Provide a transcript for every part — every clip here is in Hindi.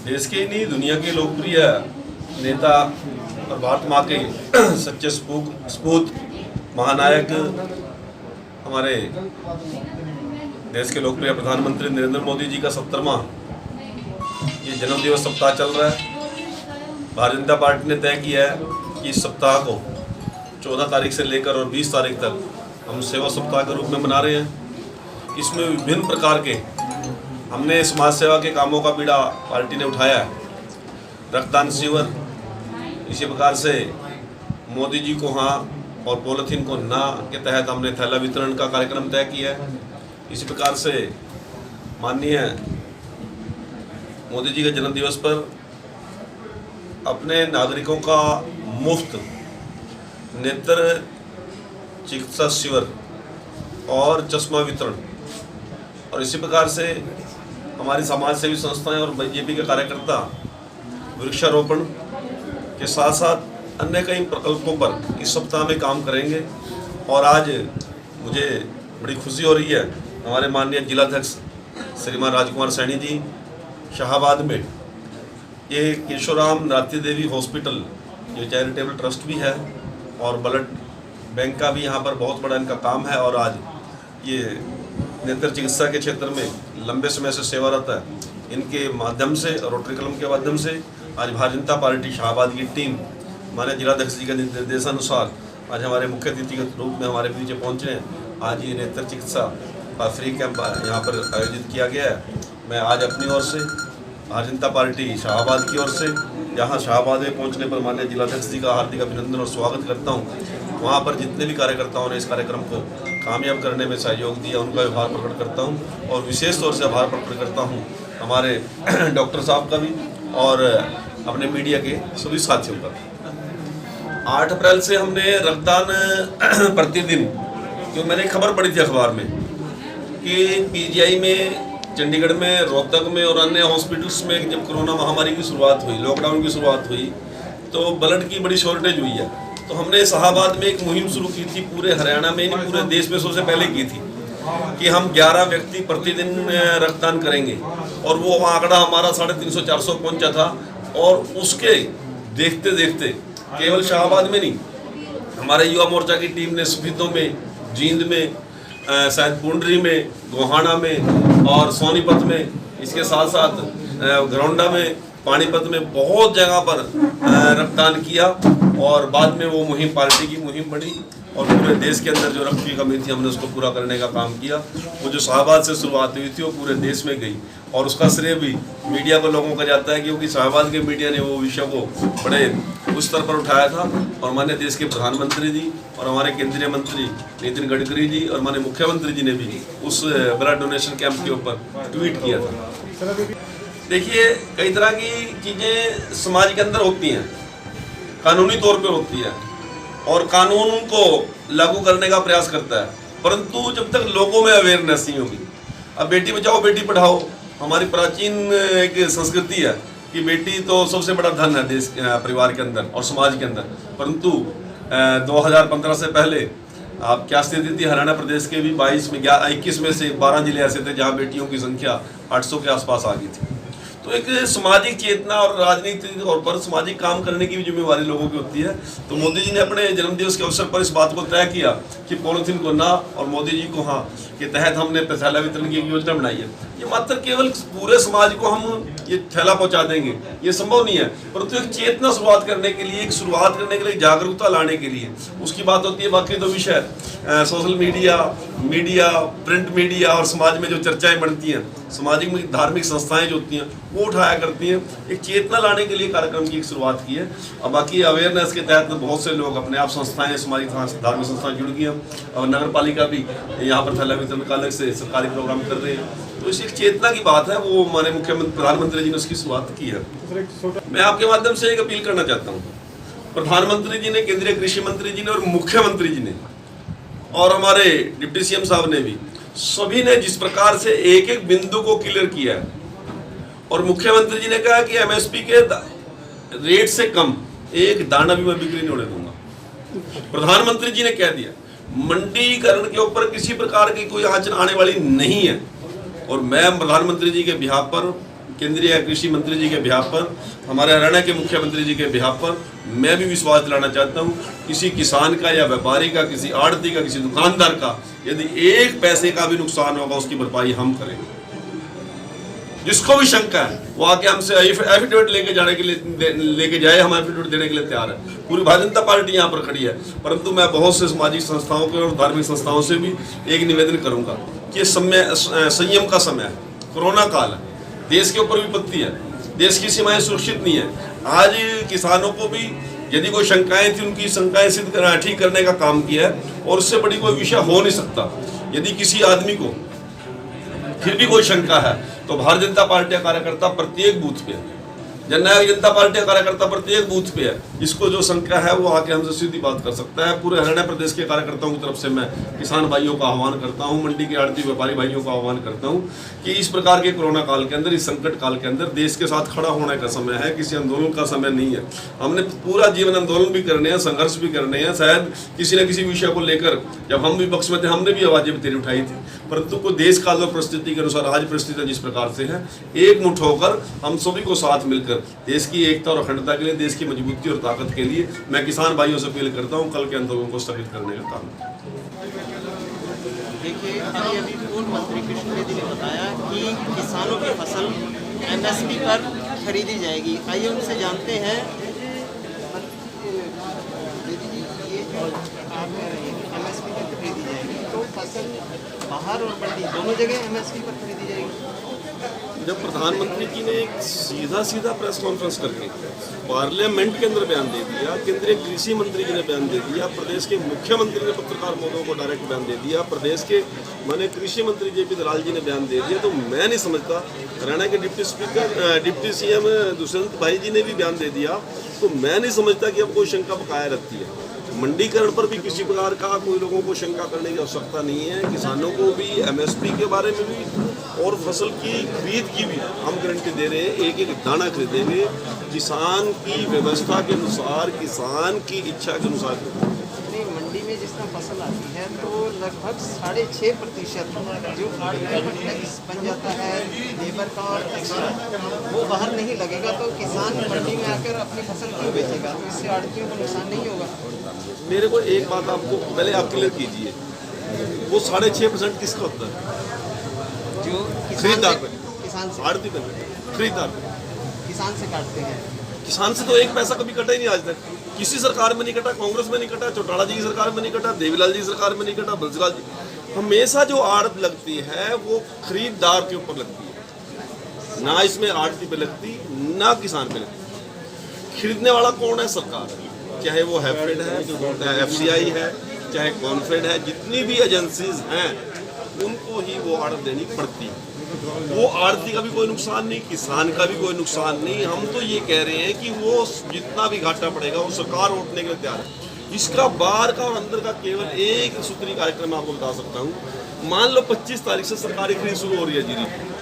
देश के ही नहीं दुनिया के लोकप्रिय नेता और भारत माँ के सच्चे सपूत महानायक हमारे देश के लोकप्रिय प्रधानमंत्री नरेंद्र मोदी जी का 70वां ये जन्मदिवस सप्ताह चल रहा है। भारतीय जनता पार्टी ने तय किया है कि इस सप्ताह को 14 तारीख से लेकर और 20 तारीख तक हम सेवा सप्ताह के रूप में मना रहे हैं। इसमें विभिन्न प्रकार के हमने समाज सेवा के कामों का बीड़ा पार्टी ने उठाया है। रक्तदान शिविर, इसी प्रकार से मोदी जी को हाँ और पॉलीथीन को ना के तहत हमने थैला वितरण का कार्यक्रम तय किया है। इसी प्रकार से माननीय मोदी जी के जन्मदिवस पर अपने नागरिकों का मुफ्त नेत्र चिकित्सा शिविर और चश्मा वितरण, और इसी प्रकार से हमारी समाज सेवी संस्थाएं और बीजेपी के कार्यकर्ता वृक्षारोपण के साथ साथ अन्य कई प्रकल्पों पर इस सप्ताह में काम करेंगे। और आज मुझे बड़ी खुशी हो रही है, हमारे माननीय जिलाध्यक्ष श्रीमान राजकुमार सैनी जी शाहाबाद में ये केशोराम नाती देवी हॉस्पिटल ये चैरिटेबल ट्रस्ट भी है और ब्लड बैंक का भी यहाँ पर बहुत बड़ा इनका काम है। और आज ये नेत्र चिकित्सा के क्षेत्र में लंबे समय से सेवारत है। इनके माध्यम से रोटरी क्लब के माध्यम से आज भारतीय जनता पार्टी शाहाबाद की टीम माननीय जिलाध्यक्ष जी के निर्देशानुसार आज हमारे मुख्य अतिथि के रूप में हमारे बीच पहुँचे हैं। आज ये नेत्र चिकित्सा का फ्री कैंप यहाँ पर आयोजित किया गया है। मैं आज अपनी ओर से भारतीय जनता पार्टी शाहाबाद की ओर से यहाँ शाहाबाद में पहुँचने पर माननीय जिलाध्यक्ष जी का हार्दिक अभिनंदन और स्वागत करता हूँ। वहाँ पर जितने भी कार्यकर्ताओं ने इस कार्यक्रम को कामयाब करने में सहयोग दिया उनका आभार प्रकट करता हूँ। और विशेष तौर से आभार प्रकट करता हूँ हमारे डॉक्टर साहब का भी और अपने मीडिया के सभी साथियों का। 8 अप्रैल से हमने रक्तदान प्रतिदिन, क्योंकि मैंने खबर पड़ी थी अखबार में कि पीजीआई में, चंडीगढ़ में, रोहतक में और अन्य हॉस्पिटल्स में जब कोरोना महामारी की शुरुआत हुई, लॉकडाउन की शुरुआत हुई, तो ब्लड की बड़ी शॉर्टेज हुई है। तो हमने शाहाबाद में एक मुहिम शुरू की थी, पूरे हरियाणा में नहीं पूरे देश में सबसे पहले की थी कि हम 11 व्यक्ति प्रतिदिन रक्तदान करेंगे। और वो आंकड़ा हमारा 350-400 पहुंचा था। और उसके देखते देखते केवल शाहाबाद में नहीं, हमारे युवा मोर्चा की टीम ने सफीदों में, जींद में, शायद पुंडरी में, गोहाना में और सोनीपत में, इसके साथ साथ घरौंडा में, पानीपत में बहुत जगह पर रक्तदान किया। और बाद में वो मुहिम पार्टी की मुहिम बढ़ी और पूरे देश के अंदर जो रक्त की कमी थी हमने उसको पूरा करने का काम किया। वो जो शाहाबाद से शुरुआत हुई थी वो पूरे देश में गई और उसका श्रेय भी मीडिया को लोगों का जाता है, क्योंकि शाहाबाद के मीडिया ने वो विषय को बड़े उच्च स्तर पर उठाया था। और माननीय देश के प्रधानमंत्री जी और हमारे केंद्रीय मंत्री नितिन गडकरी जी और माननीय मुख्यमंत्री जी ने भी उस ब्लड डोनेशन कैंप के ऊपर ट्वीट किया था। देखिए, कई तरह की चीज़ें समाज के अंदर होती हैं, कानूनी तौर पे होती है और कानून को लागू करने का प्रयास करता है, परंतु जब तक लोगों में अवेयरनेस नहीं होगी। अब बेटी बचाओ बेटी पढ़ाओ हमारी प्राचीन एक संस्कृति है कि बेटी तो सबसे बड़ा धन है देश परिवार के अंदर और समाज के अंदर, परंतु 2015 से पहले आप क्या स्थिति थी, हरियाणा प्रदेश के भी 21 में से 12 जिले ऐसे थे जहाँ बेटियों की संख्या 800 के आसपास आ गई थी। तो एक सामाजिक चेतना और राजनीतिक तौर पर सामाजिक काम करने की भी जिम्मेवारी लोगों की होती है। तो मोदी जी ने अपने जन्मदिवस के अवसर पर इस बात को तय किया कि पॉलीथीन को ना और मोदी जी को हाँ के तहत हमने थैला वितरण की एक योजना बनाई है। ये मात्र केवल पूरे समाज को हम ये थैला पहुंचा देंगे ये संभव नहीं है, परंतु एक चेतना शुरुआत करने के लिए, एक शुरुआत करने के लिए, जागरूकता लाने के लिए उसकी बात होती है। बाकी तो विषय सोशल मीडिया, प्रिंट मीडिया और समाज में जो चर्चाएं बनती हैं, सामाजिक में धार्मिक संस्थाएं जो होती हैं वो उठाया करती हैं। एक चेतना लाने के लिए कार्यक्रम की एक शुरुआत की है। और बाकी अवेयरनेस के तहत बहुत से लोग अपने आप संस्थाएं, सामाजिक धार्मिक संस्थाएं जुड़ गई हैं और नगर पालिका भी यहाँ पर थैला वितरण का अलग से सरकारी प्रोग्राम कर रहे हैं। तो इस एक चेतना की बात है, वो हमारे मुख्यमंत्री प्रधानमंत्री जी ने उसकी शुरुआत की है। मैं आपके माध्यम से एक अपील करना चाहता हूँ, प्रधानमंत्री जी ने, केंद्रीय कृषि मंत्री जी ने और मुख्यमंत्री जी ने और हमारे डिप्टी सीएम साहब ने भी, सभी ने जिस प्रकार से एक एक बिंदु को क्लियर किया है और मुख्यमंत्री जी ने कहा कि एमएसपी के रेट से कम एक दाना भी मैं बिक्री नहीं होने दूंगा। प्रधानमंत्री जी ने कह दिया मंडीकरण के ऊपर किसी प्रकार की कोई आंच आने वाली नहीं है। और मैं प्रधानमंत्री जी के बिहाफ पर केंद्रीय कृषि मंत्री जी के बिहाफ पर, हमारे हरियाणा के मुख्यमंत्री जी के बिहाफ पर मैं भी विश्वास दिलाना चाहता हूँ, किसी किसान का या व्यापारी का, किसी आड़ती का, किसी दुकानदार का यदि एक पैसे का भी नुकसान होगा उसकी भरपाई हम करेंगे। जिसको भी शंका है वो आके हमसे एफिडेविट लेके जाने के लिए लेके जाए, हम एफिडेविट देने के लिए तैयार है। पूरी भारतीय जनता पार्टी यहाँ पर खड़ी है। परंतु मैं बहुत से सामाजिक संस्थाओं के और धार्मिक संस्थाओं से भी एक निवेदन करूंगा कि संयम का समय है, कोरोना काल है, देश के ऊपर विपत्ति है, देश की सीमाएं सुरक्षित नहीं है। आज किसानों को भी यदि कोई शंकाएं थी, उनकी शंकाएं सिद्ध ठीक करने का काम किया है और उससे बड़ी कोई विषय हो नहीं सकता। यदि किसी आदमी को फिर भी कोई शंका है तो भारतीय जनता पार्टी का कार्यकर्ता प्रत्येक बूथ पे है, जननायक जनता पार्टी का कार्यकर्ता प्रत्येक बूथ पे है। इसको जो शंका है वो आके हमसे सीधी बात कर सकता है। पूरे हरियाणा प्रदेश के कार्यकर्ताओं की तरफ से मैं किसान भाइयों का आह्वान करता हूं, मंडी के आड़ती व्यापारी भाइयों का आह्वान करता हूं कि इस प्रकार के कोरोना काल के अंदर, इस संकट काल के अंदर देश के साथ खड़ा होने का समय है, किसी आंदोलन का समय नहीं है। हमने पूरा जीवन आंदोलन भी करने हैं, संघर्ष भी करने हैं। शायद किसी न किसी विषय को लेकर जब हम विपक्ष में थे हमने भी आवाजें बतेरी उठाई थी, परंतु को देश काल और परिस्थिति के अनुसार आज परिस्थितियां जिस प्रकार से है, एकमुठ होकर हम सभी को साथ मिलकर देश की एकता और अखंडता के लिए, देश की मजबूती और ताकत के लिए मैं किसान भाइयों से अपील करता हूं, कल के आंदोलन को स्थगित करने का काम। देखिए, अभी पूर्व मंत्री कृष्ण बेदी ने बताया कि किसानों की फसल MSP पर खरीदी जाएगी। आइए उनसे जानते हैं। MSP पर खरीदी जाएगी तो फसल बाहर और मंडी दोनों जगह MSP पर खरीदी जाएगी। जब प्रधानमंत्री जी ने एक सीधा प्रेस कॉन्फ्रेंस करके पार्लियामेंट के अंदर बयान दे दिया, केंद्रीय कृषि मंत्री जी ने बयान दे दिया, प्रदेश के मुख्यमंत्री ने पत्रकार महोदयों को डायरेक्ट बयान दे दिया, प्रदेश के माननीय कृषि मंत्री JP दलाल जी ने बयान दे दिया, तो मैं नहीं समझता, हरियाणा के डिप्टी CM दुष्यंत भाई जी ने भी बयान दे दिया, तो मैं नहीं समझता कि अब कोई शंका बकाया रहती है। मंडीकरण पर भी किसी प्रकार का कोई लोगों को शंका करने की आवश्यकता नहीं है। किसानों को भी MSP के बारे में भी और फसल की खरीद की भी हम गारंटी दे रहे हैं। एक एक दाना खरीदेंगे किसान की व्यवस्था के अनुसार, किसान की इच्छा के अनुसार। मंडी में जिस तरह फसल आती है तो लगभग 6.5% जो टैक्स बन जाता है लेबर का और एक्स्ट्रा, वो बाहर नहीं लगेगा, तो किसान मंडी में आकर अपनी फसल क्यों बेचेगा? तो इससे आड़तियों को नुकसान नहीं होगा। मेरे को एक बात आपको पहले आप क्लियर कीजिए, वो 6.5% किसका होता है? जो खरीदार पे, किसान से, आड़ती पे, खरीदार पे, किसान से काटते हैं। किसान से तो एक पैसा कभी कटा ही नहीं आज तक, किसी सरकार में नहीं कटा, कांग्रेस में नहीं कटा, चौटाला जी की सरकार में नहीं कटा, देवीलाल जी की सरकार में नहीं कटा, बंसलाल जी। हमेशा जो आड़त लगती है वो खरीदार के ऊपर लगती है, ना इसमें आड़ती पे लगती, ना किसान पे लगती। खरीदने वाला कौन है? सरकार है, चाहे वो हैफेड है, FCI है, चाहे कॉन्फेड है, जितनी भी एजेंसीज हैं उनको ही वो आड़त देनी पड़ती है। वो आड़ती का भी कोई नुकसान नहीं, किसान का भी कोई नुकसान नहीं। हम तो ये कह रहे हैं कि वो जितना भी घाटा पड़ेगा वो सरकार उठने के लिए तैयार है। इसका बाहर का और अंदर का केवल एक सूत्री कार्यक्रम आपको बता सकता हूँ। मान लो 25 तारीख से सरकारी खरीद शुरू हो रही है जीरी की,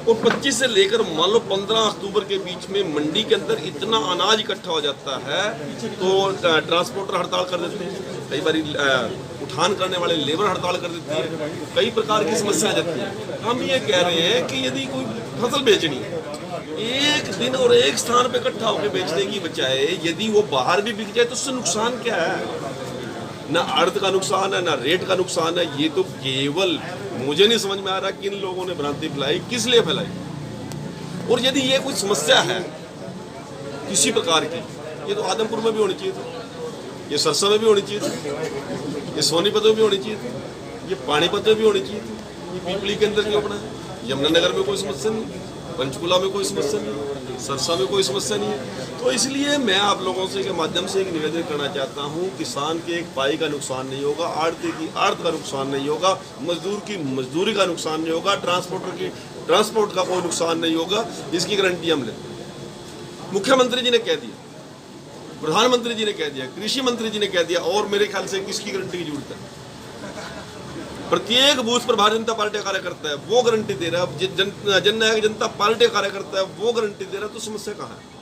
और 25 से लेकर मान लो 15 अक्टूबर के बीच में मंडी के अंदर इतना अनाज इकट्ठा हो जाता है तो ट्रांसपोर्टर हड़ताल कर देते हैं, कई बार उठान करने वाले लेबर हड़ताल कर देती है, कई प्रकार की समस्याएं जाती हैं। हम ये कह रहे हैं कि यदि कोई फसल बेचनी है, एक दिन और एक स्थान पे इकट्ठा होकर बेचने की बजाय यदि वो बाहर भी बिक जाए तो उससे नुकसान क्या है? ना अर्थ का नुकसान है, ना रेट का नुकसान है। ये तो केवल मुझे नहीं समझ में आ रहा कि इन लोगों ने भ्रांति फैलाई, किस लिए फैलाई। और यदि ये कोई समस्या है किसी प्रकार की, ये तो आदमपुर में भी होनी चाहिए थी, ये सरसा में भी होनी चाहिए थी, ये सोनीपत में भी होनी चाहिए थी, ये पानीपत में भी होनी चाहिए थी, ये पीपली के अंदर क्यों बना है? यमुनानगर में कोई समस्या नहीं, पंचकुला में कोई समस्या नहीं, सरसा में कोई समस्या नहीं है। तो इसलिए मैं आप लोगों से के माध्यम से एक निवेदन करना चाहता हूं, किसान के एक पाई का नुकसान नहीं होगा, आड़ती की आड़त का नुकसान नहीं होगा, मजदूर की मजदूरी का नुकसान नहीं होगा, ट्रांसपोर्टर की ट्रांसपोर्ट का कोई नुकसान नहीं होगा। इसकी गारंटी हम लेते हैं। मुख्यमंत्री जी ने कह दिया, प्रधानमंत्री जी ने कह दिया, कृषि मंत्री जी ने कह दिया, और मेरे ख्याल से किसकी गारंटी की जरूरत है? प्रत्येक बूथ पर भारतीय जनता पार्टी कार्यकर्ता है, वो गारंटी दे रहा है। जननायक जनता पार्टी कार्यकर्ता है, वो गारंटी दे रहा है, तो समस्या कहाँ है?